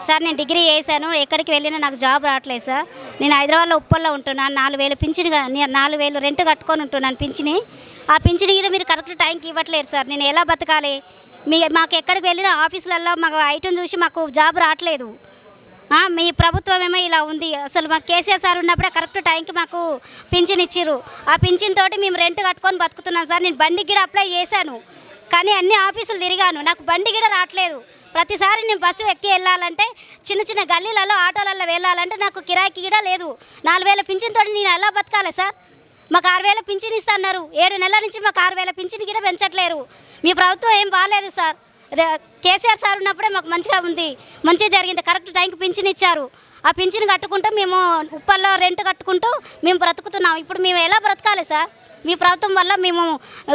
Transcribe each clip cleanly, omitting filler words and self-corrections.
Sir నేను degree చేశాను, ఎక్కడికి వెళ్ళినా నాకు జాబ్ రావట్లేదు సార్. నేను హైదరాబాద్లో ఉప్పల్లో ఉంటున్నాను. 4,000 పింఛను 4,000 రెంట్ కట్టుకొని ఉంటున్నాను పింఛని. ఆ పింఛని కూడా మీరు కరెక్ట్ టైంకి ఇవ్వట్లేదు సార్. నేను ఎలా బతకాలి? మాకు ఎక్కడికి వెళ్ళినా ఆఫీసులలో మాకు ఐటమ్ చూసి మాకు జాబ్ రావట్లేదు. మీ ప్రభుత్వం ఏమో ఇలా ఉంది. అసలు మాకు కేసీఆర్ సార్ ఉన్నప్పుడే కరెక్ట్ టైంకి మాకు పింఛన్ ఇచ్చిర్రు. ఆ పింఛన్ తోటి మేము రెంట్ కట్టుకొని బతుకుతున్నాం సార్. నేను బండికి కూడా అప్లై చేశాను, కానీ అన్ని ఆఫీసులు తిరిగాను, నాకు బండి కూడా రావట్లేదు. ప్రతిసారి నేను బస్సు ఎక్కి వెళ్ళాలంటే చిన్న చిన్న గల్లీలలో ఆటోలలో వెళ్ళాలంటే నాకు కిరాయికి కూడా లేదు. 4,000 పింఛన్ తోటి నేను ఎలా బతకాలి సార్? మాకు 6,000 పింఛన్ ఇస్తున్నారు. 7 నెలల నుంచి మాకు 6,000 పింఛన్ కూడా పెంచట్లేరు. మీ ప్రభుత్వం ఏం బాగాలేదు సార్. కేసీఆర్ సార్ ఉన్నప్పుడే మాకు మంచిగా ఉంది, మంచిగా జరిగింది. కరెక్ట్ టైంకి పింఛన్ ఇచ్చారు. ఆ పింఛన్ కట్టుకుంటూ మేము ఉప్పల్లో రెంట్ కట్టుకుంటూ మేము బ్రతుకుతున్నాం. ఇప్పుడు మేము ఎలా బ్రతకాలి సార్? మీ ప్రభుత్వం వల్ల మేము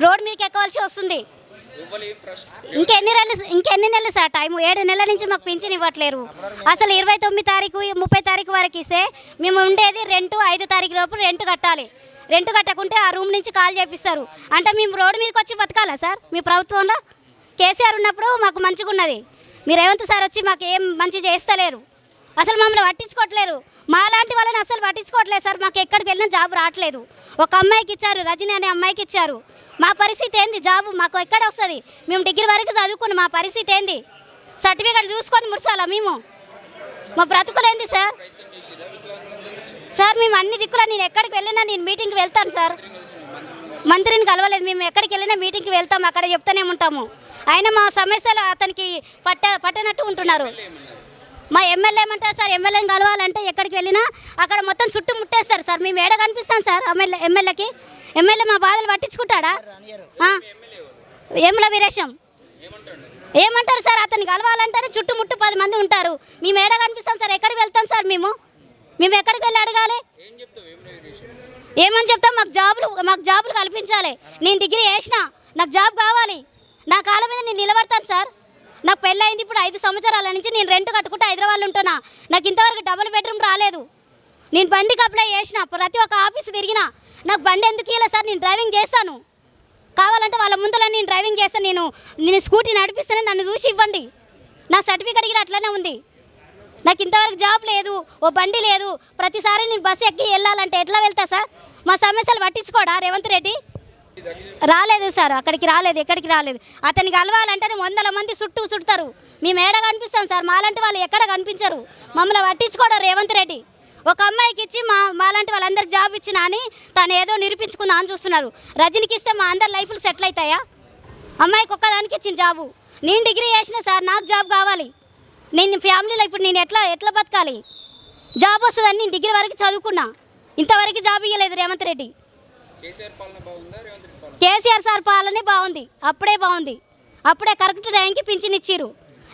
రోడ్ మీదకి ఎక్కవలసి వస్తుంది. ఇంకెన్ని నెలలు సార్ టైము? 7 నెలల నుంచి మాకు పింఛన్ ఇవ్వట్లేరు. అసలు 29 తారీఖు 30 తారీఖు వరకు ఇస్తే మేము ఉండేది రెంట్ 5 తారీఖు లోపు రెంట్ కట్టాలి. రెంట్ కట్టకుంటే ఆ రూమ్ నుంచి కాల్ చేపిస్తారు. అంటే మేము రోడ్డు మీదకి వచ్చి బతకాలా సార్? మీ ప్రభుత్వంలో కేసీఆర్ ఉన్నప్పుడు మాకు మంచిగా ఉన్నది. మీరు రేవంత్ సార్ వచ్చి మాకు ఏం మంచి చేస్తలేరు. అసలు మమ్మల్ని పట్టించుకోవట్లేరు. మా లాంటి వాళ్ళని అసలు పట్టించుకోవట్లేదు సార్. మాకు ఎక్కడికి వెళ్ళినా జాబ్ రావట్లేదు. ఒక అమ్మాయికి ఇచ్చారు, రజని అనే అమ్మాయికి ఇచ్చారు. మా పరిస్థితి ఏంది? జాబు మాకు ఎక్కడ వస్తుంది? మేము డిగ్రీ వరకు చదువుకుని మా పరిస్థితి ఏంది? సర్టిఫికేట్ చూసుకొని మురసాలా మేము? మా బ్రతుకులేంది సార్? సార్ మేము అన్ని దిక్కులా నేను ఎక్కడికి వెళ్ళినా నేను మీటింగ్కి వెళ్తాను సార్. మంత్రిని కలవలేదు. మేము ఎక్కడికి వెళ్ళినా మీటింగ్కి వెళ్తాము, అక్కడ చెప్తూనే ఉంటాము. అయినా మా సమస్యలు అతనికి పట్టనట్టు ఉంటున్నారు. మా ఎమ్మెల్యే ఏమంటారు సార్? ఎమ్మెల్యేని కలవాలంటే ఎక్కడికి వెళ్ళినా అక్కడ మొత్తం చుట్టూ ముట్టేస్తారు సార్. మేము ఏడ కనిపిస్తాం సార్ ఎమ్మెల్యేకి? ఎమ్మెల్యే మా బాధలు పట్టించుకుంటాడా? ఏముల వీరేశం ఏమంటారు సార్? అతన్ని కలవాలంటేనే చుట్టుముట్టు 10 మంది ఉంటారు. మేము ఏడ కనిపిస్తాం సార్? ఎక్కడికి వెళ్తాం సార్? మేము ఎక్కడికి వెళ్ళి అడగాలి? ఏమని చెప్తాం? మాకు జాబులు కల్పించాలి. నేను డిగ్రీ చేసిన, నాకు జాబ్ కావాలి. నా కాళ్ళ మీద నేను నిలబడతాను సార్. నాకు పెళ్ళయింది ఇప్పుడు 5 సంవత్సరాల నుంచి. నేను రెంట్ కట్టుకుంటే హైదరాబాద్లో ఉంటున్నా. నాకు ఇంతవరకు డబుల్ బెడ్రూమ్ రాలేదు. నేను బండికి అప్లై చేసిన, ప్రతి ఒక్క ఆఫీస్ తిరిగినా. నాకు బండి ఎందుకు ఇలా సార్? నేను డ్రైవింగ్ చేస్తాను. కావాలంటే వాళ్ళ ముందర నేను డ్రైవింగ్ చేస్తాను. నేను స్కూటీ నడిపిస్తేనే నన్ను చూసి ఇవ్వండి. నా సర్టిఫికేట్ కూడా అట్లనే ఉంది. నాకు ఇంతవరకు జాబ్ లేదు, ఓ బండి లేదు. ప్రతిసారి నేను బస్సు ఎక్కి వెళ్ళాలంటే ఎట్లా వెళ్తా సార్? మా సమస్యలు పట్టించుకోడా రేవంత్ రెడ్డి? రాలేదు సార్, అక్కడికి రాలేదు, ఎక్కడికి రాలేదు. అతనికి కలవాలంటే 100 మంది చుడతారు. మేము ఏడ కనిపిస్తాం సార్? మాలాంటి వాళ్ళు ఎక్కడ కనిపించరు. మమ్మల్ని పట్టించుకోడా రేవంత్ రెడ్డి? ఒక అమ్మాయికి ఇచ్చి మాలాంటి వాళ్ళందరికి జాబ్ ఇచ్చినా అని తను ఏదో నిరూపించుకుందా అని చూస్తున్నారు. రజనికి ఇస్తే మా అందరి లైఫ్లు సెటిల్ అవుతాయా? అమ్మాయికి ఒక్కదానికి ఇచ్చిన జాబు. నేను డిగ్రీ చేసిన సార్, నాకు జాబ్ కావాలి. నేను ఫ్యామిలీలో ఇప్పుడు నేను ఎట్లా బతకాలి? జాబ్ వస్తుందని నేను డిగ్రీ వరకు చదువుకున్నా, ఇంతవరకు జాబ్ ఇవ్వలేదు రేవంత్ రెడ్డి. కేసీఆర్ సార్ పాలనే బాగుంది, అప్పుడే బాగుంది. అప్పుడే కరెక్ట్ టైంకి పింఛన్ ఇచ్చిర్రు.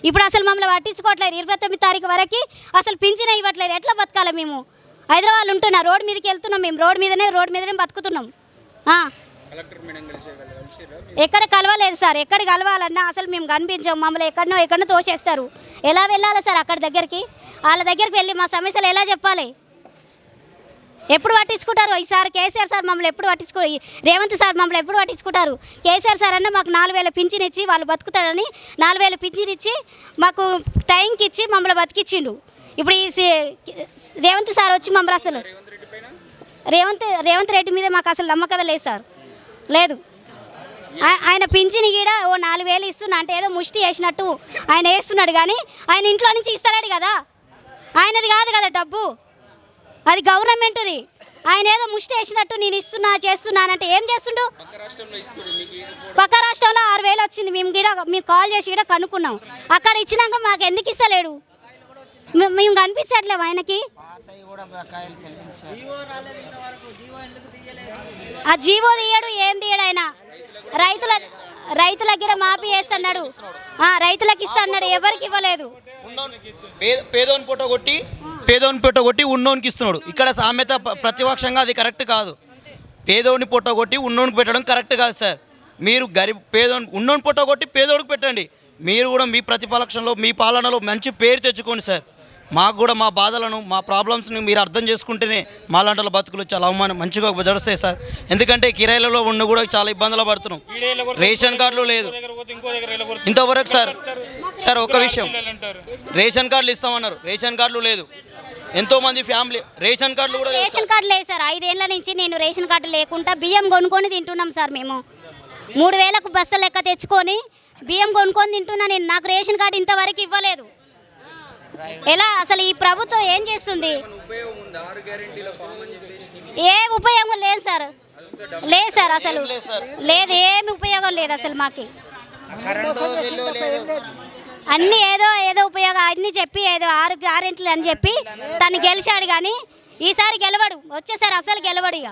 ఇప్పుడు అసలు మమ్మల్ని పట్టించుకోవట్లేదు. 29 తారీఖు వరకు అసలు పింఛన్ ఇవ్వట్లేదు. ఎట్లా బతకాలి? మేము హైదరాబాద్ ఉంటున్నా, రోడ్డు మీదకి వెళ్తున్నాం. మేము రోడ్డు మీదనే బతుకుతున్నాం. ఎక్కడ కలవలేదు సార్. ఎక్కడ కలవాలన్నా అసలు మేము కనిపించాం. మమ్మల్ని ఎక్కడనో తోసేస్తారు. ఎలా వెళ్ళాలి సార్ అక్కడి దగ్గరికి? వాళ్ళ దగ్గరికి వెళ్ళి మా సమస్యలు ఎలా చెప్పాలి? ఎప్పుడు పట్టించుకుంటారు? ఈసారి కేసీఆర్ సార్ మమ్మల్ని ఎప్పుడు రేవంత్ సార్ మమ్మల్ని ఎప్పుడు పట్టించుకుంటారు? కేసీఆర్ సార్ అన్న మాకు 4,000 పింఛన్ ఇచ్చి వాళ్ళు బతుకుతాడని 4,000 పింఛన్ ఇచ్చి మాకు టైంకి ఇచ్చి మమ్మల్ని బతికిచ్చిండు. ఇప్పుడు ఈ రేవంత్ సార్ వచ్చి మమ్మల్ని అసలు రేవంత్ రెడ్డి మీద మాకు అసలు నమ్మకమే లేదు సార్, లేదు. ఆయన పింఛని కూడా ఓ 4,000 ఇస్తున్నా అంటే ఏదో ముష్టి వేసినట్టు ఆయన వేస్తున్నాడు. కానీ ఆయన ఇంట్లో నుంచి ఇస్తాడు కదా, ఆయనది కాదు కదా డబ్బు, అది గవర్నమెంట్ది. ఆయన ఏదో ముష్టి వేసినట్టు నేను చేస్తున్నానంటే ఏం చేస్తుండు? పక్క రాష్ట్రంలో 6,000 వచ్చింది. మేము కాల్ చేసి కూడా కనుక్కున్నాం. అక్కడ ఇచ్చినాక మాకు ఎందుకు ఇస్తలేడు? మేము కనిపించట్లేము ఆయనకి. ఆ జీవో తీయడు, ఏం తీయడు ఆయన. రైతులకు కూడా మాఫీ చేస్తున్నాడు, రైతులకు ఇస్తున్నాడు, ఎవరికి ఇవ్వలేదు. పేదోని పొట్టగొట్టి ఉన్నోనికి ఇస్తున్నాడు. ఇక్కడ సామెత ప్రతిపక్షంగా అది కరెక్ట్ కాదు. పేదోని పొట్టగొట్టి ఉన్నోనికి పెట్టడం కరెక్ట్ కాదు సార్. మీరు ఉన్నోని పొట్టగొట్టి పేదోడికి పెట్టండి. మీరు కూడా మీ ప్రతిపక్షంలో మీ పాలనలో మంచి పేరు తెచ్చుకోండి సార్. మాకు కూడా మా బాధలను మా ప్రాబ్లమ్స్ని మీరు అర్థం చేసుకుంటేనే మాలాంటి వాళ్ళ బతుకులు చాలా అవమానం మంచిగా జరుస్తాయి సార్. ఎందుకంటే కిరాయిలలో ఉన్న కూడా చాలా ఇబ్బందులు పడుతున్నాం. రేషన్ కార్డులు లేదు ఇంతవరకు సార్ ఒక విషయం, రేషన్ కార్డులు ఇస్తామన్నారు, రేషన్ కార్డులు లేదు. ఎంతోమంది ఫ్యామిలీ రేషన్ కార్డులు కూడా రేషన్ కార్డు లేదు సార్. 5 ఏళ్ల నుంచి నేను రేషన్ కార్డు లేకుండా బియ్యం కొనుక్కొని తింటున్నాం సార్. మేము 3000కు బస్సు లెక్క తెచ్చుకొని బియ్యం కొనుక్కొని తింటున్నా నేను. నాకు రేషన్ కార్డు ఇంతవరకు ఇవ్వలేదు. ఎలా అసలు ఈ ప్రభుత్వం ఏం చేస్తుంది? ఏ ఉపయోగం లేదు సార్, లేదు సార్, అసలు లేదు, ఏమి ఉపయోగం లేదు అసలు మాకు. అన్నీ ఏదో ఉపయోగం అన్నీ చెప్పి ఏదో 6 గ్యారెంటీలు అని చెప్పి తను గెలిచాడు, కానీ ఈసారి గెలవడు. వచ్చేసారి అసలు గెలవడు. ఇక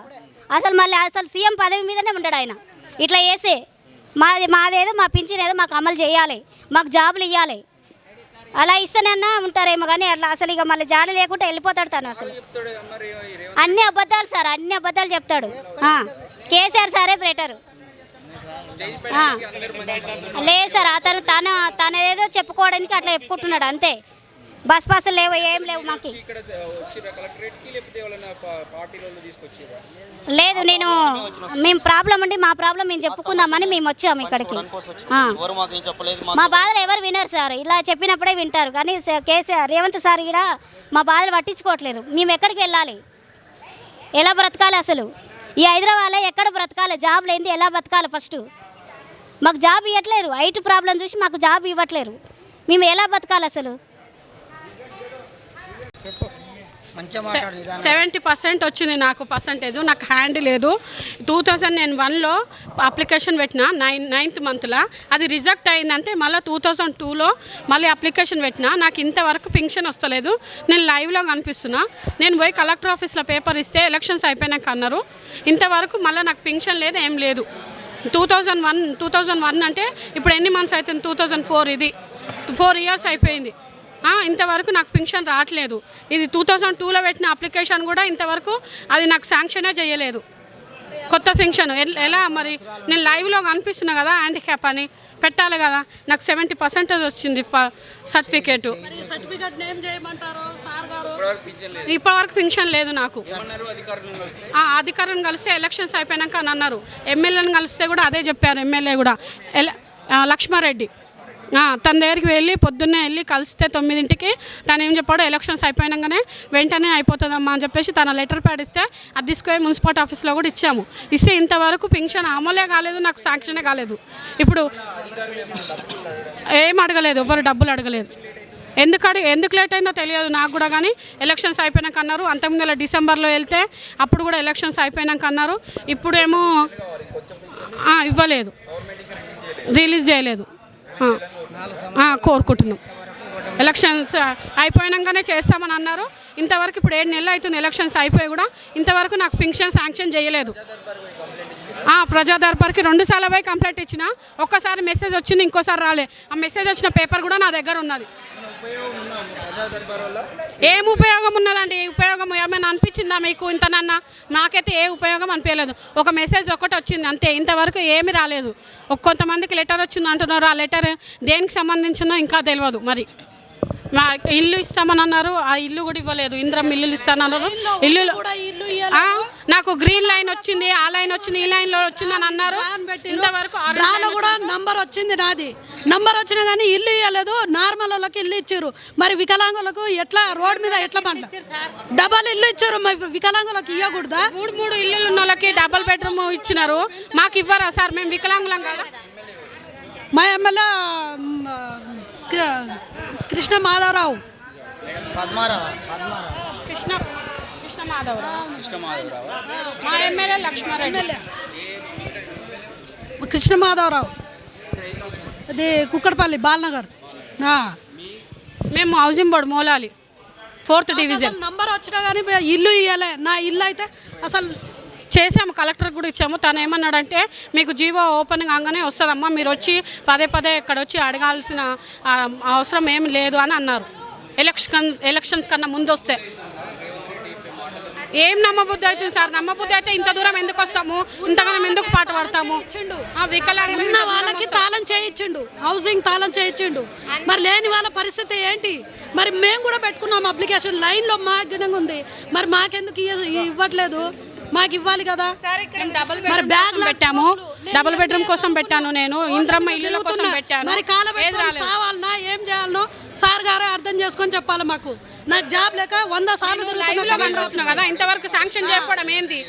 అసలు మళ్ళీ అసలు సీఎం పదవి మీదనే ఉంటాడు ఆయన. ఇట్లా చేసే మాదేదో మా పింఛన్ ఏదో మాకు అమలు చేయాలి, మాకు జాబులు ఇవ్వాలి. అలా ఇస్తేనన్నా ఉంటారేమో, కానీ అట్లా అసలు ఇక మళ్ళీ జాడ లేకుండా వెళ్ళిపోతాడు తను. అసలు అన్ని అబద్ధాలు సార్, అన్ని అబద్ధాలు చెప్తాడు. కేసీఆర్ సారే బెటరు. లేదు సార్, అతను తనేదో చెప్పుకోవడానికి అట్లా చెప్పుకుంటున్నాడు అంతే. బస్ పాసులు లేవు, ఏం లేవు మాకు. లేదు, మేము ప్రాబ్లం ఉండి మా ప్రాబ్లం మేము చెప్పుకుందామని మేము వచ్చాము ఇక్కడికి. మా బాధలు ఎవరు వినరు సార్, ఇలా చెప్పినప్పుడే వింటారు. కానీ కేసీఆర్ రేవంత్ సార్ ఇక్కడ మా బాధలు పట్టించుకోవట్లేదు. మేము ఎక్కడికి వెళ్ళాలి, ఎలా బ్రతకాలి? అసలు ఈ హైదరాబాద్లో ఎక్కడ బ్రతకాలి? జాబ్ లేనిది ఎలా బ్రతకాలి? ఫస్ట్ మాకు జాబ్ ఇవ్వట్లేరు. ఐటీ ప్రాబ్లం చూసి మాకు జాబ్ ఇవ్వట్లేరు. మేము ఎలా బతకాలి అసలు? 70% వచ్చింది నాకు పర్సంటేజ్. నాకు హ్యాండ్ లేదు. 2001లో అప్లికేషన్ పెట్టిన 9th మంత్లో అది రిజెక్ట్ అయిందంటే మళ్ళీ 2002లో మళ్ళీ అప్లికేషన్ పెట్టిన. నాకు ఇంతవరకు పింఛన్ వస్తలేదు. నేను లైవ్లో కనిపిస్తున్నా. నేను పోయి కలెక్టర్ ఆఫీస్లో పేపర్ ఇస్తే ఎలక్షన్స్ అయిపోయినాక అన్నారు. ఇంతవరకు మళ్ళీ నాకు పింఛన్ లేదు, ఏం లేదు. 2001 అంటే ఇప్పుడు ఎన్ని మంత్స్ అవుతుంది? 2004, ఇది 4 ఇయర్స్ అయిపోయింది. ఇంతవరకు నాకు పింఛన్ రావట్లేదు. ఇది 2002లో పెట్టిన అప్లికేషన్ కూడా ఇంతవరకు అది నాకు శాంక్షనే చేయలేదు. కొత్త పింఛన్ ఎలా మరి? నేను లైవ్లో కనిపిస్తున్నా కదా, హ్యాండిక్యాప్ అని పెట్టాలి కదా. నాకు 70% వచ్చింది సర్టిఫికేట్. ఇప్పటివరకు పింఛన్ లేదు నాకు. అధికారులను కలిస్తే ఎలక్షన్స్ అయిపోయాక అని అన్నారు. ఎమ్మెల్యేని కలిస్తే కూడా అదే చెప్పారు. ఎమ్మెల్యే కూడా లక్ష్మారెడ్డి తన దగ్గరికి వెళ్ళి పొద్దున్నే వెళ్ళి కలిస్తే 9ంటికి తను ఏం చెప్పాడు, ఎలక్షన్స్ అయిపోయినాకనే వెంటనే అయిపోతుందమ్మా అని చెప్పేసి తన లెటర్ ప్యాడ్ ఇస్తే అది తీసుకుపోయి మున్సిపాలిటీ ఆఫీస్లో కూడా ఇచ్చాము. ఇస్తే ఇంతవరకు పింఛన్ అమలే కాలేదు, నాకు శాంక్షనే కాలేదు. ఇప్పుడు ఏం అడగలేదు, ఎవరు డబ్బులు అడగలేదు. ఎందుకు లేట్ అయిందో తెలియదు నాకు కూడా. కానీ ఎలక్షన్స్ అయిపోయినాక అన్నారు. అంతకుముందు డిసెంబర్లో వెళ్తే అప్పుడు కూడా ఎలక్షన్స్ అయిపోయినాక అన్నారు. ఇప్పుడేమో ఇవ్వలేదు, రిలీజ్ చేయలేదు. కోరుకుంటున్నాం. ఎలక్షన్స్ అయిపోయినాకనే చేస్తామని అన్నారు. ఇంతవరకు ఇప్పుడు 7 నెలలు అవుతుంది ఎలక్షన్స్ అయిపోయి కూడా ఇంతవరకు నాకు పింఛన్ శాంక్షన్ చేయలేదు. ప్రజా దర్బార్కి 2 సార్లు పోయి కంప్లైంట్ ఇచ్చిన. ఒక్కసారి మెసేజ్ వచ్చింది, ఇంకోసారి రాలే. ఆ మెసేజ్ వచ్చిన పేపర్ కూడా నా దగ్గర ఉన్నది. ఏం ఉపయోగం ఉన్నదండి? ఉపయోగం ఏమైనా అనిపించిందా మీకు ఇంతనన్నా? నాకైతే ఏ ఉపయోగం అనిపించలేదు. ఒక మెసేజ్ ఒకటి వచ్చింది అంతే, ఇంతవరకు ఏమి రాలేదు. కొంతమందికి లెటర్ వచ్చింది అంటున్నారు. ఆ లెటర్ దేనికి సంబంధించిందో ఇంకా తెలియదు. మరి మా ఇల్లు ఇస్తామని అన్నారు, ఆ ఇల్లు కూడా ఇవ్వలేదు. ఇంద్రం ఇల్లు ఇస్తానన్నారు. ఇల్లు నాకు గ్రీన్ లైన్ వచ్చింది, ఆ లైన్ వచ్చింది, ఈ లైన్లో వచ్చిందని అన్నారు. ఇంతవరకు కూడా నంబర్ వచ్చింది, నాది నంబర్ వచ్చినా కానీ ఇల్లు ఇవ్వలేదు. నార్మల్ వాళ్ళకి ఇల్లు ఇచ్చారు. మరి వికలాంగులకు ఎట్లా రోడ్ మీద ఎట్లా పంట డబల్ ఇల్లు ఇచ్చారు? మరి వికలాంగులకు ఇవ్వకూడదా? 3 ఇల్లులు ఉన్న వాళ్ళకి డబల్ బెడ్రూమ్ ఇచ్చినారు. మాకు ఇవ్వరా సార్? మేము వికలాంగులం కదా. మా ఎమ్మెల్యే కృష్ణ మాధవరావు, కృష్ణ మాధవరావు, మా ఎమ్మెల్యే లక్ష్మారెడ్డి, కృష్ణ మాధవరావు, అది కుక్కడపల్లి బాలనగర్. మేము housing board Moula Ali 4th division. Number వచ్చినా కానీ ఇల్లు ఇవ్వలే. నా ఇల్లు అయితే అసలు చేసాము, కలెక్టర్ కూడా ఇచ్చాము. తను ఏమన్నాడంటే మీకు జీవో ఓపెన్ కాగానే వస్తుందమ్మా, మీరు వచ్చి పదే ఇక్కడ వచ్చి అడగాల్సిన అవసరం ఏమి లేదు అని అన్నారు. ఎలక్షన్స్ కన్నా ముందు వస్తే ఏం నమ్మబుద్ధి అవుతుంది సార్? నమ్మబుద్ధి అయితే ఇంత దూరం ఎందుకు వస్తాము, ఇంతగానం ఎందుకు పాట పడతాము? వికలాంగులు ఉన్న వాళ్ళకి తాళం చేయించిండు, హౌసింగ్ తాళం చేయించిండు. మరి లేని వాళ్ళ పరిస్థితి ఏంటి? మరి మేము కూడా పెట్టుకున్నాం అప్లికేషన్, లైన్లో మా గిడంగా ఉంది. మరి మాకెందుకు ఇవ్వట్లేదు? మాకు ఇవ్వాలి కదా. మరి బ్యాగ్ పెట్టాము, డబుల్ బెడ్రూమ్ కోసం పెట్టాను నేను, ఇంద్రమ్మ ఇల్లు కోసం పెట్టాను. మరి కావాలన్నా ఏం చేయాలనో సార్ గారే అర్థం చేసుకొని చెప్పాలి మాకు. నాకు జాబ్ లేక 100 సార్లు తిరుగుతున్నా కదా, ఇంతవరకు శాంక్షన్ చేయకపోవడం ఏంది?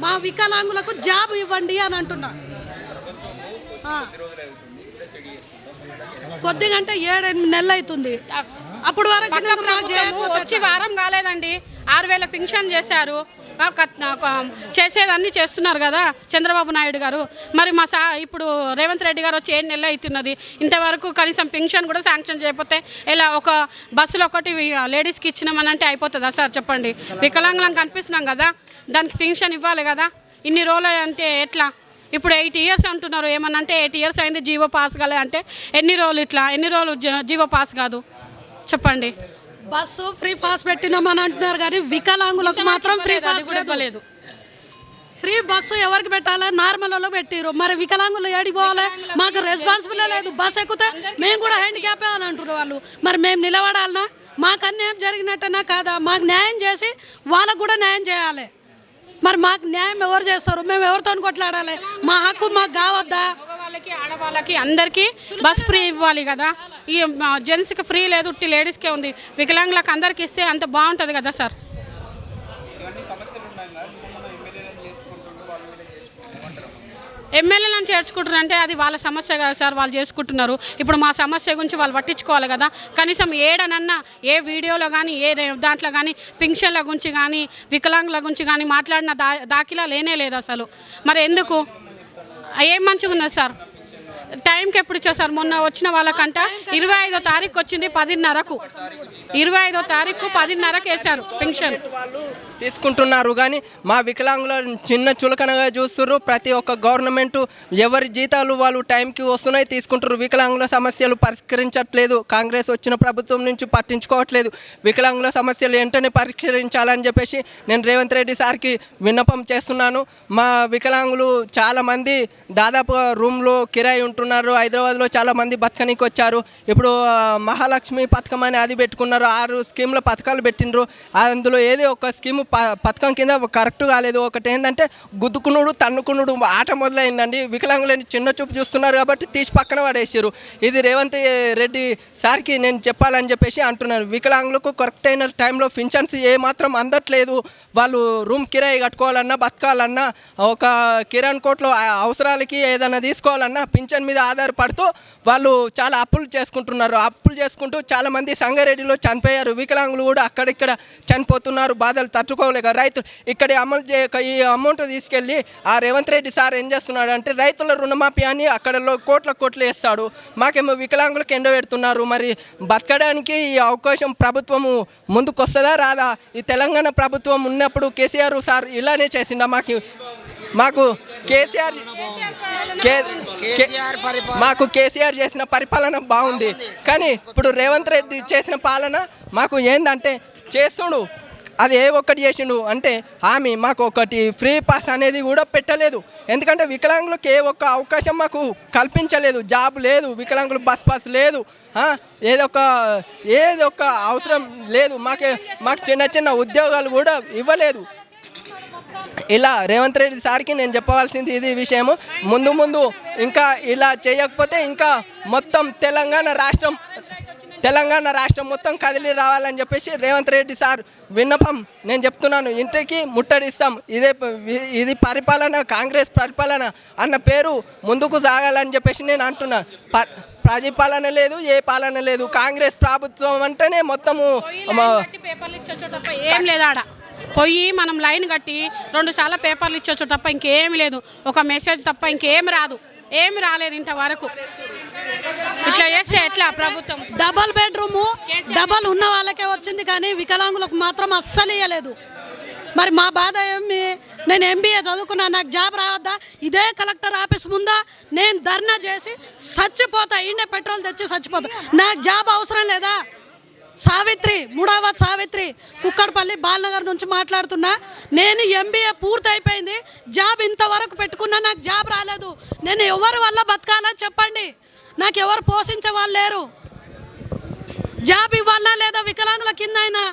మా వికలాంగులకు జాబ్ ఇవ్వండి అని అంటున్నా. కొద్దిగా అంటే 7-8 నెలలు అవుతుంది. అప్పుడు వరకు వచ్చి వారం కాలేదండి, 6,000 పింఛన్ చేశారు. చేసేదన్నీ చేస్తున్నారు కదా చంద్రబాబు నాయుడు గారు. మరి ఇప్పుడు రేవంత్ రెడ్డి గారు వచ్చి 7 నెలలు అవుతున్నది, ఇంతవరకు కనీసం పెన్షన్ కూడా శాంక్షన్ చేయకపోతే ఇలా ఒక బస్సులో ఒకటి లేడీస్కి ఇచ్చినామని అంటే అయిపోతుందా సార్? చెప్పండి. వికలాంగులం కనిపిస్తున్నాం కదా, దానికి పెన్షన్ ఇవ్వాలి కదా. ఇన్ని రోజులు అంటే ఎట్లా? ఇప్పుడు 8 ఇయర్స్ అంటున్నారు, ఏమన్నా అంటే 8 ఇయర్స్ అయింది జీవో పాస్ కాలే అంటే ఎన్ని రోజులు జీవో పాస్ కాదు చెప్పండి. బస్సు ఫ్రీ పాస్ పెట్టినామని అంటున్నారు కానీ వికలాంగులకు మాత్రం ఫ్రీ పాస్ లేదు. ఫ్రీ బస్సు ఎవరికి పెట్టాలి? నార్మల్లో పెట్టిరు. మరి వికలాంగులు ఏడికి పోవాలి? మాకు రెస్పాన్సిబుల్ లేదు. బస్సు ఎక్కితే మేము కూడా హ్యాండిక్యాప్ అని అంటున్నారు వాళ్ళు. మరి మేము నిలబడాలనా? మాకు అన్యాయం జరిగినట్టనా కాదా? మాకు న్యాయం చేసి వాళ్ళకు కూడా న్యాయం చేయాలి. మరి మాకు న్యాయం ఎవరు చేస్తారు? మేము ఎవరితో కొట్లాడాలి? మా హక్కు మాకు కావద్దా? మగవాళ్ళకి ఆడవాళ్ళకి అందరికీ బస్ ఫ్రీ ఇవ్వాలి కదా. ఈ జెంట్స్కి ఫ్రీ లేదు, ఉట్టి లేడీస్కే ఉంది. వికలాంగులకు అందరికి ఇస్తే అంత బాగుంటుంది కదా సార్. ఎమ్మెల్యేలను చేర్చుకుంటారు అంటే అది వాళ్ళ సమస్య కదా సార్, వాళ్ళు చేసుకుంటున్నారు. ఇప్పుడు మా సమస్య గురించి వాళ్ళు పట్టించుకోవాలి కదా. కనీసం ఏడనన్నా ఏ వీడియోలో కానీ ఏ దాంట్లో కానీ పింఛన్ల గురించి కానీ వికలాంగుల గురించి కానీ మాట్లాడిన దాఖలా లేనే లేదు అసలు. మరి ఎందుకు? ఏం మంచిగా ఉన్నది సార్? టైంకి ఎప్పుడు ఇచ్చారు సార్? మొన్న వచ్చిన వాళ్ళకంట 25వ తారీఖు వచ్చింది 10:30కు, 25వ తారీఖు 10:30కు వేశారు పెన్షన్. తీసుకుంటున్నారు కానీ మా వికలాంగుల చిన్న చులకనగా చూస్తున్నారు. ప్రతి ఒక్క గవర్నమెంట్ ఎవరి జీతాలు వాళ్ళు టైంకి వస్తున్నాయి, తీసుకుంటారు. వికలాంగుల సమస్యలు పరిష్కరించట్లేదు. కాంగ్రెస్ వచ్చిన ప్రభుత్వం నుంచి పట్టించుకోవట్లేదు. వికలాంగుల సమస్యలు వెంటనే పరిష్కరించాలని చెప్పేసి నేను రేవంత్ రెడ్డి సార్కి విన్నపం చేస్తున్నాను. మా వికలాంగులు చాలామంది దాదాపు రూమ్లో కిరాయి ఉంటున్నారు. హైదరాబాద్లో చాలామంది బతకనికి వచ్చారు. ఇప్పుడు మహాలక్ష్మి పథకం అని అది పెట్టుకున్నారు. 6 స్కీమ్ల పథకాలు పెట్టినరు. అందులో ఏదో ఒక స్కీము పథకం కింద కరెక్ట్ కాలేదు. ఒకటి ఏంటంటే గుద్దుకునుడు తన్నుకునుడు ఆట మొదలైందండి. వికలాంగులని చిన్న చూపు చూస్తున్నారు కాబట్టి తీసి పక్కన పడేసారు. ఇది రేవంత్ రెడ్డి సార్కి నేను చెప్పాలని చెప్పేసి అంటున్నాను. వికలాంగులకు కరెక్ట్ అయిన టైంలో పెన్షన్స్ ఏమాత్రం అందట్లేదు. వాళ్ళు రూమ్ కిరాయి కట్టుకోవాలన్నా బతకాలన్నా ఒక కిరాణ్ కోట్లో అవసరాలకి ఏదైనా తీసుకోవాలన్నా పింఛన్ మీద ఆధారపడుతూ వాళ్ళు చాలా అప్పులు చేసుకుంటున్నారు. అప్పులు చేసుకుంటూ చాలామంది సంగారెడ్డిలో చనిపోయారు. వికలాంగులు కూడా అక్కడిక్కడ చనిపోతున్నారు. బాధలు తట్టుకోలేక రైతులు ఇక్కడ అమలు చేయక ఈ అమౌంట్ తీసుకెళ్ళి ఆ రేవంత్ రెడ్డి సార్ ఏం చేస్తున్నాడు అంటే రైతుల రుణమాఫీ అని అక్కడ కోట్లు వేస్తాడు. మాకేమో వికలాంగులకు ఎండబెడుతున్నారు. మరి బతకడానికి ఈ అవకాశం ప్రభుత్వము ముందుకు వస్తుందా రాదా? ఈ తెలంగాణ ప్రభుత్వం ఉన్నప్పుడు కేసీఆర్ సార్ ఇలానే చేసిందా? మాకు కేసీఆర్ చేసిన పరిపాలన బాగుంది. కానీ ఇప్పుడు రేవంత్ రెడ్డి చేసిన పాలన మాకు ఏందంటే చేస్తుడు అది ఏ ఒక్కటి చేసిండు అంటే హామీ మాకు ఒకటి ఫ్రీ పాస్ అనేది కూడా పెట్టలేదు. ఎందుకంటే వికలాంగులకు ఏ ఒక్క అవకాశం మాకు కల్పించలేదు. జాబ్ లేదు, వికలాంగులు బస్ పాస్ లేదు, ఏదో ఒక అవసరం లేదు. మాకు చిన్న ఉద్యోగాలు కూడా ఇవ్వలేదు. ఇలా రేవంత్ రెడ్డి సార్కి నేను చెప్పవలసింది ఇది విషయము. ముందు ఇంకా ఇలా చేయకపోతే ఇంకా మొత్తం తెలంగాణ రాష్ట్రం మొత్తం కదిలి రావాలని చెప్పేసి రేవంత్ రెడ్డి సార్ విన్నపం నేను చెప్తున్నాను. ఇంటికి ముట్టడిస్తాం. ఇది పరిపాలన, కాంగ్రెస్ పరిపాలన అన్న పేరు ముందుకు సాగాలని చెప్పేసి నేను అంటున్నాను. ప్రజాపాలన లేదు, ఏ పాలన లేదు. కాంగ్రెస్ ప్రభుత్వం అంటేనే మొత్తము పేపర్లు ఇచ్చే తప్ప ఏం లేదు. ఆడ పోయి మనం లైన్ కట్టి 2 సార్లు పేపర్లు ఇచ్చొచ్చు తప్ప ఇంకేమి లేదు. ఒక మెసేజ్ తప్ప ఇంకేమి రాదు. ఏమి రాలేదు ఇంతవరకు. ఇట్లా చేస్తే ఎట్లా ప్రభుత్వం? డబల్ బెడ్రూము డబల్ ఉన్న వాళ్ళకే వచ్చింది కానీ వికలాంగులకు మాత్రం అస్సలు ఇవ్వలేదు. మరి మా బాధ ఏమి? నేను MBA చదువుకున్నా, నాకు జాబ్ రావద్దా? ఇదే కలెక్టర్ ఆఫీస్ ముందా నేను ధర్నా చేసి చచ్చిపోతా. ఈయన పెట్రోల్ తెచ్చి చచ్చిపోతా. నాకు జాబ్ అవసరం లేదా? సావిత్రి, మూడవ సావిత్రి, కుక్కడపల్లి బాలనగర్ నుంచి మాట్లాడుతున్నా. నేను ఎంబీఏ పూర్తి అయిపోయింది, జాబ్ ఇంతవరకు పెట్టుకున్నా, నాకు జాబ్ రాలేదు. నేను ఎవరి వల్ల బతకాలని చెప్పండి, నాకు ఎవరు పోషించే వాళ్ళు లేరు. జాబ్ ఇవ్వాలా లేదా వికలాంగుల కింద అయినా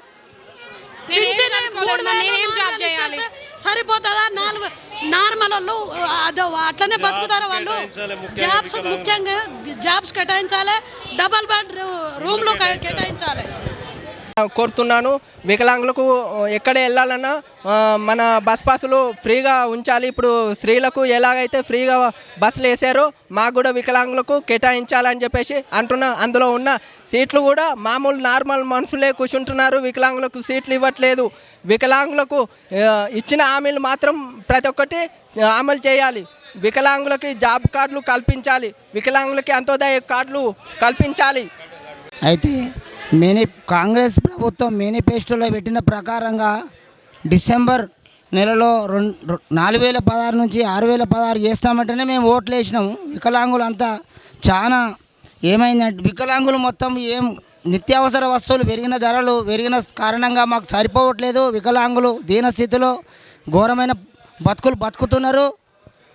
సరిపోతుందా? 4 నార్మల్ వాళ్ళు అట్లనే బతుకుతారు వాళ్ళు. జాబ్స్ ముఖ్యంగా జాబ్స్ కేటాయించాలి, డబల్ బెడ్ రూమ్లు కేటాయించాలి. కోరుతున్నాను. వికలాంగులకు ఎక్కడ వెళ్ళాలన్నా మన బస్ పాసులు ఫ్రీగా ఉంచాలి. ఇప్పుడు స్త్రీలకు ఎలాగైతే ఫ్రీగా బస్సులు వేసారో మాకు కూడా వికలాంగులకు కేటాయించాలని చెప్పేసి అంటున్నా. అందులో ఉన్న సీట్లు కూడా మామూలు నార్మల్ మనుషులే కూర్చుంటున్నారు, వికలాంగులకు సీట్లు ఇవ్వట్లేదు. వికలాంగులకు ఇచ్చిన హామీలు మాత్రం ప్రతి ఒక్కటి అమలు చేయాలి. వికలాంగులకి జాబ్ కార్డులు కల్పించాలి, వికలాంగులకి అంత్యోదయ కార్డులు కల్పించాలి. అయితే కాంగ్రెస్ ప్రభుత్వం మేనిఫెస్టోలో పెట్టిన ప్రకారంగా డిసెంబర్ నెలలో 4016 నుంచి 6016 చేస్తామంటేనే మేము ఓట్లు వేసినాము. వికలాంగులు అంతా చాలా ఏమైందంటే వికలాంగులు మొత్తం నిత్యావసర వస్తువులు పెరిగిన కారణంగా మాకు సరిపోవట్లేదు. వికలాంగులు దీనస్థితిలో ఘోరమైన బతుకుతున్నారు.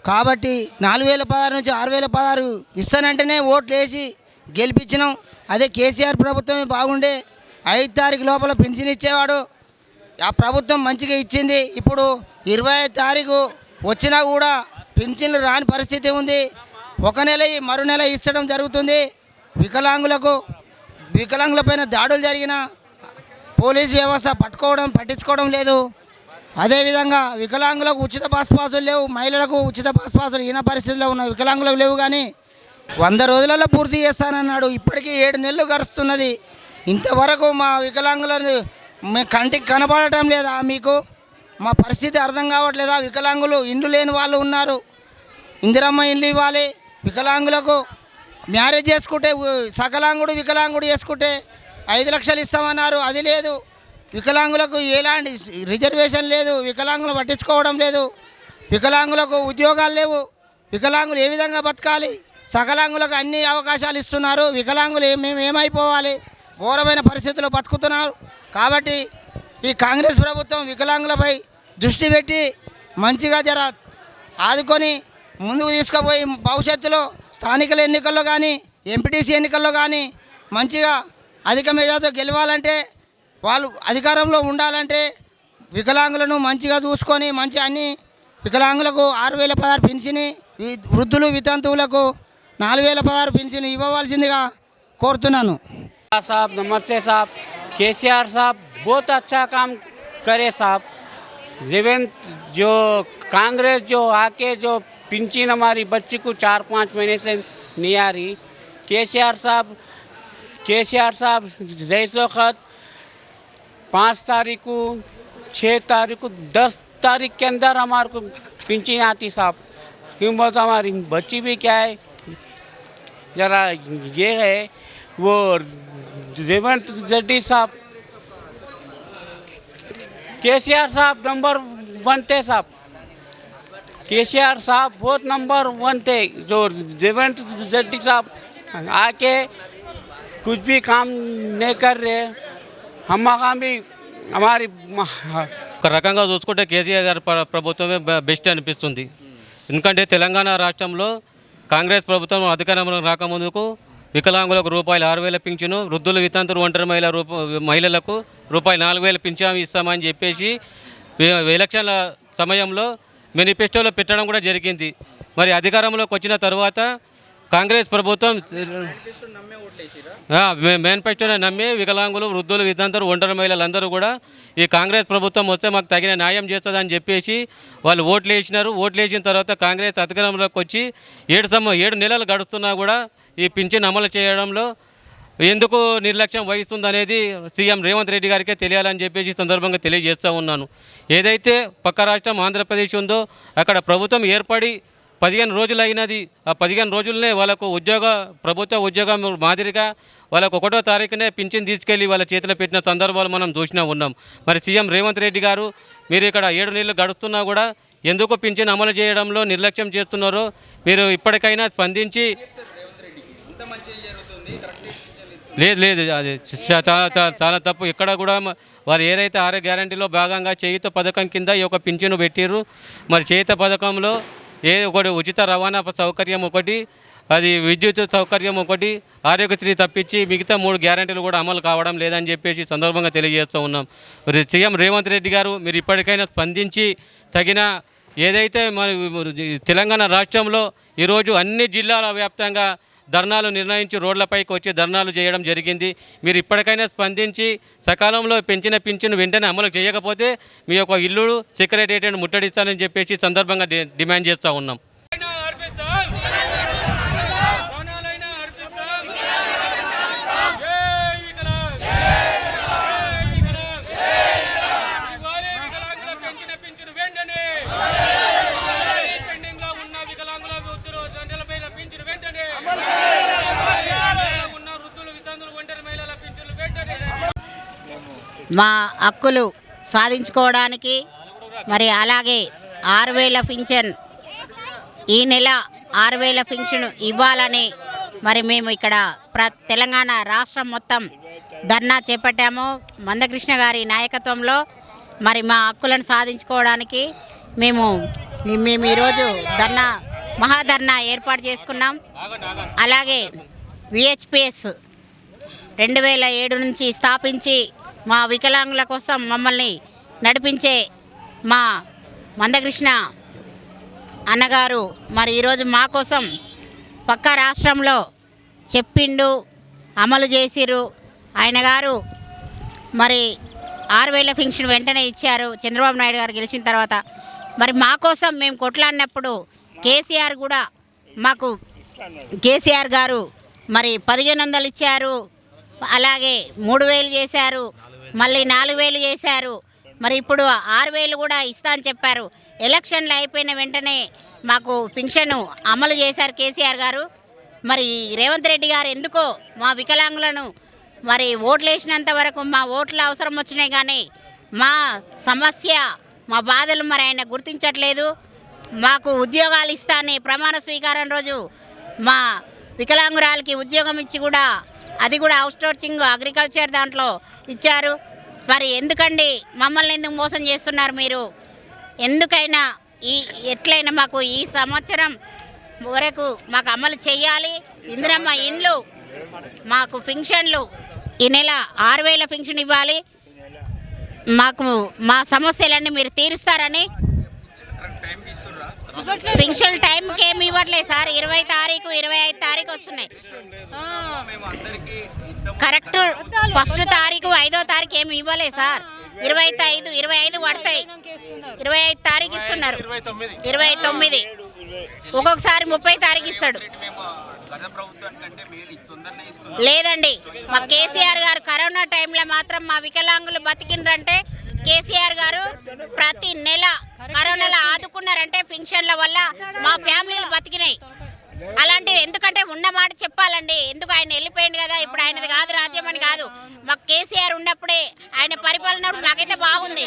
కాబట్టి 4016 నుంచి 6016 ఇస్తానంటేనే ఓట్లు వేసి గెలిపించినాం. అదే కేసీఆర్ ప్రభుత్వమే బాగుండే, 5 తారీఖు లోపల పెన్షన్ ఇచ్చేవాడు. ఆ ప్రభుత్వం మంచిగా ఇచ్చింది. ఇప్పుడు 25 తారీఖు వచ్చినా కూడా పెన్షన్లు రాని పరిస్థితి ఉంది. ఒక నెల మరో నెల ఇస్తడం జరుగుతుంది. వికలాంగులపైన దాడులు జరిగిన పోలీస్ వ్యవస్థ పట్టించుకోవడం లేదు. అదేవిధంగా వికలాంగులకు ఉచిత బస్ పాసులు లేవు, మహిళలకు ఉచిత బస్ పాసులు ఈయన పరిస్థితిలో ఉన్న వికలాంగులకు లేవు. కానీ 100 రోజులలో పూర్తి చేస్తానన్నాడు. ఇప్పటికీ 7 నెలలు గడుస్తున్నది. ఇంతవరకు మా వికలాంగులను కంటికి కనపడటం లేదా? మీకు మా పరిస్థితి అర్థం కావట్లేదా? వికలాంగులు ఇండ్లు లేని వాళ్ళు ఉన్నారు, ఇందిరమ్మ ఇండ్లు ఇవ్వాలి. వికలాంగులకు మ్యారేజ్ చేసుకుంటే వికలాంగుడు చేసుకుంటే 5 లక్షలు ఇస్తామన్నారు, అది లేదు. వికలాంగులకు ఎలాంటి రిజర్వేషన్ లేదు, వికలాంగులు పట్టించుకోవడం లేదు. వికలాంగులకు ఉద్యోగాలు లేవు. వికలాంగులు ఏ విధంగా బతకాలి? సకలాంగులకు అన్ని అవకాశాలు ఇస్తున్నారు. వికలాంగులు మేము ఏమైపోవాలి? ఘోరమైన పరిస్థితుల్లో బతుకుతున్నారు. కాబట్టి ఈ కాంగ్రెస్ ప్రభుత్వం వికలాంగులపై దృష్టి పెట్టి మంచిగా ఆదుకొని ముందుకు తీసుకుపోయి భవిష్యత్తులో స్థానిక ఎన్నికల్లో కానీ ఎంపీటీసీ ఎన్నికల్లో కానీ మంచిగా అధిక మెజార్టీతో గెలవాలంటే, వాళ్ళు అధికారంలో ఉండాలంటే వికలాంగులను మంచిగా చూసుకొని అన్ని వికలాంగులకు 6016 పెన్షన్, వృద్ధులు వితంతువులకు 4016 పెన్షన్ ఇవ్వవలసిందిగా కోరుతున్నాను. साहब नमस्ते साहब, केसीआर साहब बहुत अच्छा काम करे साहब. जो कांग्रेस जो आके जो पिंचिन हमारी बच्ची को 4-5 महीने से नहीं आ रही. केसीआर साहब जैसे वक्त 5 तारीख को 6 तारीख को 10 तारीख के अंदर हमारे को पिंचिन आती साहब. क्यों बोलता हमारी बच्ची भी क्या है जरा ये है. वो रेवंत रेड्डी साहब, केसीआर साहब नंबर 1 थे साहब. केसीआर साहब बहुत नंबर 1 थे. जो रेवंत रेड्डी साहब आके कुछ भी काम नहीं कर रहे. हमारी ఒక రకంగా చూసుకుంటే కేసీఆర్ గారి ప్రభుత్వమే బెస్ట్ అనిపిస్తుంది. ఎందుకంటే తెలంగాణ రాష్ట్రంలో కాంగ్రెస్ ప్రభుత్వం అధికారంలో రాకముందుకు వికలాంగులకు ₹6,000 పింఛను, వృద్ధులు వితంతులు ఒంటరి మహిళలకు ₹4,000 పింఛను ఇస్తామని చెప్పేసి ఎలక్షన్ల సమయంలో మేనిఫెస్టోలో పెట్టడం కూడా జరిగింది. మరి అధికారంలోకి వచ్చిన తర్వాత కాంగ్రెస్ ప్రభుత్వం మేనిఫెస్టోనే నమ్మి వికలాంగులు, వృద్ధులు, వితంతులు, ఒంటరి మహిళలందరూ కూడా ఈ కాంగ్రెస్ ప్రభుత్వం వస్తే మాకు తగిన న్యాయం చేస్తుందని చెప్పేసి వాళ్ళు ఓట్లు వేసినారు. ఓట్లు వేసిన తర్వాత కాంగ్రెస్ అధికారంలోకి వచ్చి 7 నెలలు గడుస్తున్నా కూడా ఈ పింఛన్ అమలు చేయడంలో ఎందుకు నిర్లక్ష్యం వహిస్తుందనేది సీఎం రేవంత్ రెడ్డి గారికే తెలియాలని చెప్పేసి సందర్భంగా తెలియజేస్తూ ఉన్నాను. ఏదైతే పక్క రాష్ట్రం ఆంధ్రప్రదేశ్ ఉందో అక్కడ ప్రభుత్వం ఏర్పడి 15 రోజులు అయినది. ఆ 15 రోజులనే వాళ్ళకు ప్రభుత్వ ఉద్యోగం మాదిరిగా వాళ్ళకు 1వ తారీఖునే పింఛన్ తీసుకెళ్ళి వాళ్ళ చేతిలో పెట్టిన సందర్భాలు మనం చూసినా ఉన్నాం. మరి సీఎం రేవంత్ రెడ్డి గారు మీరు ఇక్కడ 7 నెలలు గడుస్తున్నా కూడా ఎందుకు పింఛన్ అమలు చేయడంలో నిర్లక్ష్యం చేస్తున్నారో మీరు ఇప్పటికైనా స్పందించి లేదు లేదు అది చాలా తప్పు. ఇక్కడ కూడా వారు ఏదైతే 6 గ్యారంటీలో భాగంగా చేయుత పథకం కింద ఈ యొక్క పింఛను పెట్టిర్రు. మరి చేయుత పథకంలో ఒకటి ఉచిత రవాణా సౌకర్యం ఒకటి, అది విద్యుత్ సౌకర్యం ఒకటి, ఆరోగ్యశ్రీ తప్పించి మిగతా 3 గ్యారంటీలు కూడా అమలు కావడం లేదని చెప్పేసి సందర్భంగా తెలియజేస్తూ ఉన్నాం. మరి సీఎం రేవంత్ రెడ్డి గారు మీరు ఇప్పటికైనా స్పందించి తగిన ఏదైతే మన తెలంగాణ రాష్ట్రంలో ఈరోజు అన్ని జిల్లాల వ్యాప్తంగా ధర్నాలు నిర్ణయించి రోడ్లపైకి వచ్చి ధర్నాలు చేయడం జరిగింది. మీరు ఇప్పటికైనా స్పందించి సకాలంలో పెంచిన పింఛను వెంటనే అమలు చేయకపోతే మీ యొక్క ఇల్లు సెక్రటేరియట్ ముట్టడిస్తానని చెప్పేసి సందర్భంగా డిమాండ్ చేస్తూ ఉన్నాం. మా హక్కులు సాధించుకోవడానికి మరి అలాగే 6,000 పింఛన్ ఈ నెల 6,000 పింఛను ఇవ్వాలని మరి మేము ఇక్కడ తెలంగాణ రాష్ట్రం మొత్తం ధర్నా చేపట్టాము. మందకృష్ణ గారి నాయకత్వంలో మరి మా హక్కులను సాధించుకోవడానికి మేము ఈరోజు మహాధర్నా ఏర్పాటు చేసుకున్నాం. అలాగే విహెచ్పిఎస్ 2007 నుంచి స్థాపించి మా వికలాంగుల కోసం మమ్మల్ని నడిపించే మా మందకృష్ణ అన్నగారు మరి ఈరోజు మా కోసం పక్క రాష్ట్రంలో చెప్పిండు, అమలు చేసిరు. ఆయన గారు మరి 6,000 పింఛన్ వెంటనే ఇచ్చారు చంద్రబాబు నాయుడు గారు గెలిచిన తర్వాత. మరి మా కోసం మేము కొట్లాడినప్పుడు కేసీఆర్ గారు మరి 1,500 ఇచ్చారు, అలాగే 3,000 చేశారు, మళ్ళీ 4,000 చేశారు. మరి ఇప్పుడు 6,000 కూడా ఇస్తా అని చెప్పారు. ఎలక్షన్లు అయిపోయిన వెంటనే మాకు పింఛను అమలు చేశారు కేసీఆర్ గారు. మరి రేవంత్ రెడ్డి గారు ఎందుకో మా వికలాంగులను మరి ఓట్లు వేసినంత వరకు మా ఓట్ల అవసరం వచ్చినాయి కానీ మా సమస్య మా బాధలు మరి ఆయన గుర్తించట్లేదు. మాకు ఉద్యోగాలు ఇస్తానే ప్రమాణ స్వీకారం రోజు మా వికలాంగురాలకి ఉద్యోగం ఇచ్చి కూడా అది కూడా అవుట్సోర్సింగ్ అగ్రికల్చర్ దాంట్లో ఇచ్చారు. మరి ఎందుకండి మమ్మల్ని ఎందుకు మోసం చేస్తున్నారు మీరు? ఎందుకైనా ఎట్లయినా మాకు ఈ సంవత్సరం వరకు మాకు అమలు చేయాలి. ఇందిరమ్మ ఇండ్లు, మాకు పింఛన్లు ఈ నెల 6,000 పింఛన్ ఇవ్వాలి. మాకు మా సమస్యలన్నీ మీరు తీరుస్తారని. పింఛన్ టైంకి ఏమి ఇవ్వట్లేదు సార్. 20 తారీఖు 25 తారీఖు వస్తున్నాయి. కరెక్ట్ 1 తారీఖు 5వ తారీఖు ఏమి ఇవ్వలేదు సార్. 25 పడతాయి. 25 తారీఖు ఇస్తున్నారు, 29 ఒక్కొక్కసారి 30 తారీఖు ఇస్తాడు. లేదండి, మా కేసీఆర్ గారు కరోనా టైంలో మాత్రం మా వికలాంగులు బతికిండ్రంటే కేసీఆర్ గారు ప్రతి నెల కరోనాలో ఆదుకున్నారంటే పింఛన్ల వల్ల మా ఫ్యామిలీలు బతికినాయి. అలాంటిది ఎందుకంటే ఉన్న మాట చెప్పాలండి. ఎందుకు ఆయన వెళ్ళిపోయింది కదా, ఇప్పుడు ఆయనది కాదు రాజ్యం అని కాదు. మాకు కేసీఆర్ ఉన్నప్పుడే ఆయన పరిపాలన మాకైతే బాగుంది.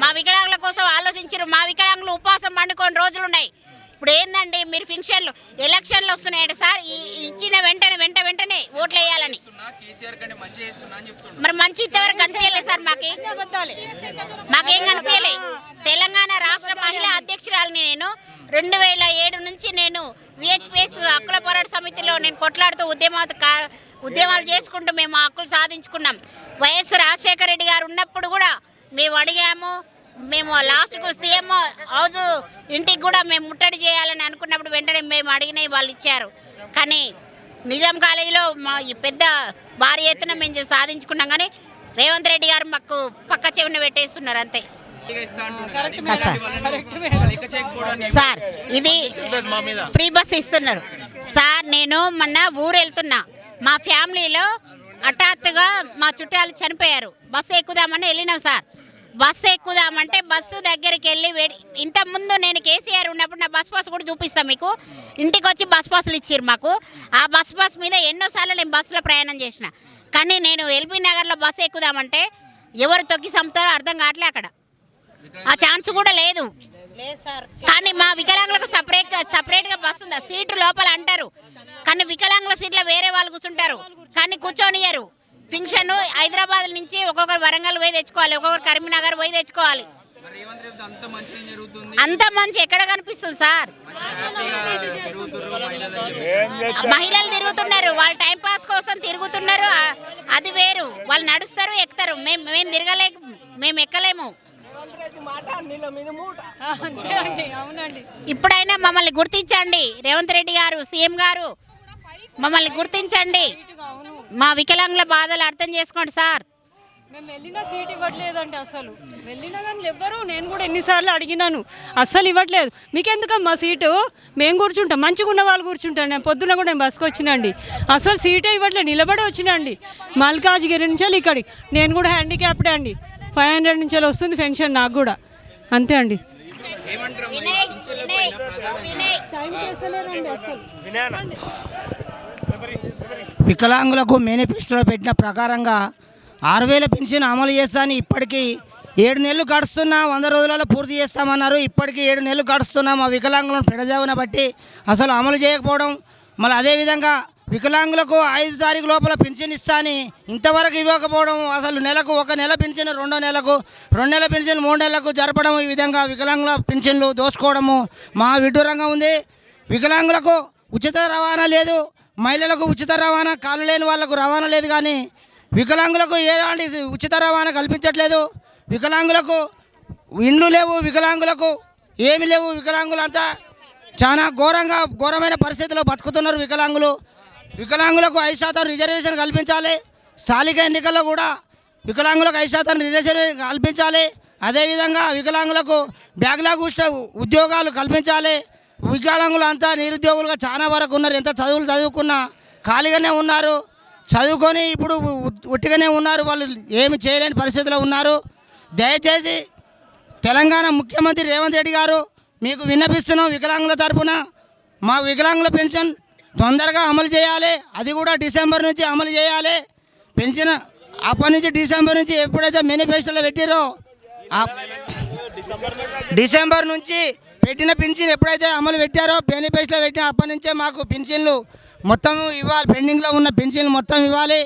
మా వికలాంగుల కోసం ఆలోచించారు. మా వికలాంగులు ఉపవాసం పండుకొని రోజులు ఉన్నాయి. ఇప్పుడు ఏందండి మీరు పింఛన్లు ఎలక్షన్లు వస్తున్నాయండి సార్. ఇచ్చిన వెంటనే ఓట్లు వేయాలని. మరి మంచి ఇంతవరకు కనిపించలేదు సార్. మాకేం కనిపించలేదు. తెలంగాణ రాష్ట్ర మహిళా అధ్యక్షురాలని నేను 2007 నుంచి నేను విహెచ్పిఎస్ హక్కుల పోరాట సమితిలో నేను కొట్లాడుతూ ఉద్యమాలు చేసుకుంటూ మేము హక్కులు సాధించుకున్నాం. వైఎస్ రాజశేఖర రెడ్డి గారు ఉన్నప్పుడు కూడా మేము అడిగాము. మేము లాస్ట్కు సీఎం హౌస్ ఇంటికి కూడా మేము ముట్టడి చేయాలని అనుకున్నప్పుడు వెంటనే మేము అడిగినవి వాళ్ళు ఇచ్చారు. కానీ నిజాం కాలేజీలో మా పెద్ద భారీ ఎత్తున మేము సాధించుకున్నాం. కానీ రేవంత్ రెడ్డి గారు మాకు పక్క చెవిన పెట్టేస్తున్నారు అంతే సార్. ఇది ఫ్రీ బస్ ఇస్తున్నారు సార్. నేను మొన్న ఊరు వెళ్తున్నా, మా ఫ్యామిలీలో హఠాత్తుగా మా చుట్టాలు చనిపోయారు. బస్సు ఎక్కుదామని వెళ్ళినాం సార్. బస్సు ఎక్కుదామంటే బస్సు దగ్గరికి వెళ్ళి ఇంతకుముందు నేను కేసీఆర్ ఉన్నప్పుడు నా బస్ పాస్ కూడా చూపిస్తాను మీకు. ఇంటికి వచ్చి బస్ పాసులు ఇచ్చారు మాకు. ఆ బస్ పాస్ మీద ఎన్నోసార్లు నేను బస్సులో ప్రయాణం చేసిన. కానీ నేను ఎల్బీ నగర్లో బస్సు ఎక్కుదామంటే ఎవరు తొక్కి చంపుతారో అర్థం కావట్లే. అక్కడ ఆ ఛాన్స్ కూడా లేదు. కానీ మా వికలాంగులకు సపరేట్గా బస్సు ఉందా? సీటు లోపల అంటారు, కానీ వికలాంగుల సీట్లో వేరే వాళ్ళు కూర్చుంటారు, కానీ కూర్చొనియరు. పింఛన్ హైదరాబాద్ నుంచి ఒక్కొక్కరు వరంగల్ పోయి తెచ్చుకోవాలి, ఒక్కొక్కరు కరీంనగర్ పోయి తెచ్చుకోవాలి. అంత మంచి ఎక్కడ కనిపిస్తుంది సార్? మహిళలు తిరుగుతున్నారు, వాళ్ళు టైం పాస్ కోసం తిరుగుతున్నారు, అది వేరు. వాళ్ళు నడుస్తారు, ఎక్కుతారు. మేము తిరగలేము, మేము ఎక్కలేము. ఇప్పుడైనా మమ్మల్ని గుర్తించండి రేవంత్ రెడ్డి గారు, సీఎం గారు, మమ్మల్ని గుర్తించండి. మా వికలాంగుల బాధలు అర్థం చేసుకోండి సార్. మేము వెళ్ళినా సీట్ ఇవ్వట్లేదండి, అసలు వెళ్ళినా కానీ ఎవ్వరు. నేను కూడా ఎన్నిసార్లు అడిగినాను, అస్సలు ఇవ్వట్లేదు. మీకెందుకమ్మా సీటు? మేము కూర్చుంటాం, మంచిగా ఉన్న వాళ్ళు కూర్చుంటాను. నేను పొద్దున్న కూడా నేను బస్కి వచ్చినండి, అసలు సీటే ఇవ్వట్లేదు, నిలబడి వచ్చినండి మల్కాజ్గిరి నుంచి ఇక్కడికి. నేను కూడా హ్యాండిక్యాప్డే అండి, 500 నుంచి వస్తుంది పెన్షన్ నాకు కూడా, అంతే అండి. వికలాంగులకు మేనిఫెస్టోలో పెట్టిన ప్రకారంగా 6,000 పెన్షన్ అమలు చేస్తానని ఇప్పటికీ 7 నెలలు గడుస్తున్నా 100 రోజులలో పూర్తి చేస్తామన్నారు. ఇప్పటికీ 7 నెలలు గడుస్తున్నా మా వికలాంగులను పెడజావున బట్టి అసలు అమలు చేయకపోవడం, మళ్ళీ అదేవిధంగా వికలాంగులకు 5 తారీఖు లోపల పెన్షన్ ఇస్తాని ఇంతవరకు ఇవ్వకపోవడం, అసలు నెలకు 1 నెల పెన్షన్ 2 నెలలకు, 2 నెలల పెన్షన్ 3 నెలలకు జరపడం, ఈ విధంగా వికలాంగుల పెన్షన్లు దోచుకోవడము మా విడ్డూరంగా ఉంది. వికలాంగులకు ఉచిత రవాణా లేదు, మహిళలకు ఉచిత రవాణా, కాళ్ళు లేని వాళ్ళకు రవాణా లేదు, కానీ వికలాంగులకు ఎలాంటి ఉచిత రవాణా కల్పించట్లేదు. వికలాంగులకు ఇండ్లు లేవు, వికలాంగులకు ఏమి లేవు. వికలాంగులంతా చాలా ఘోరమైన పరిస్థితిలో బతుకుతున్నారు వికలాంగులు. వికలాంగులకు 5% రిజర్వేషన్ కల్పించాలి. స్థానిక ఎన్నికల్లో కూడా వికలాంగులకు 5% రిజర్వేషన్ కల్పించాలి. అదేవిధంగా వికలాంగులకు బ్యాక్లాగ్ ఉద్యోగాలు కల్పించాలి. వికలాంగులు అంతా నిరుద్యోగులుగా చాలా వరకు ఉన్నారు. ఎంత చదువులు చదువుకున్నా ఖాళీగానే ఉన్నారు, చదువుకొని ఇప్పుడు ఉట్టిగానే ఉన్నారు, వాళ్ళు ఏమి చేయలేని పరిస్థితిలో ఉన్నారు. దయచేసి తెలంగాణ ముఖ్యమంత్రి రేవంత్ రెడ్డి గారు మీకు విన్నపిస్తున్నాం, వికలాంగుల తరఫున మా వికలాంగుల పెన్షన్ తొందరగా అమలు చేయాలి. అది కూడా డిసెంబర్ నుంచి అమలు చేయాలి. పెన్షన్ అప్పటి నుంచి డిసెంబర్ నుంచి ఎప్పుడైతే మేనిఫెస్టోలో పెట్టారో డిసెంబర్ నుంచి పెట్టిన పెన్షన్ ఎప్పుడైతే అమలు పెట్టారో మేనిఫెస్టోలో పెట్టిన అప్పటి నుంచే మాకు పెన్షన్లు మొత్తం ఇవ్వాలి, పెండింగ్లో ఉన్న పెన్షన్లు మొత్తం ఇవ్వాలి.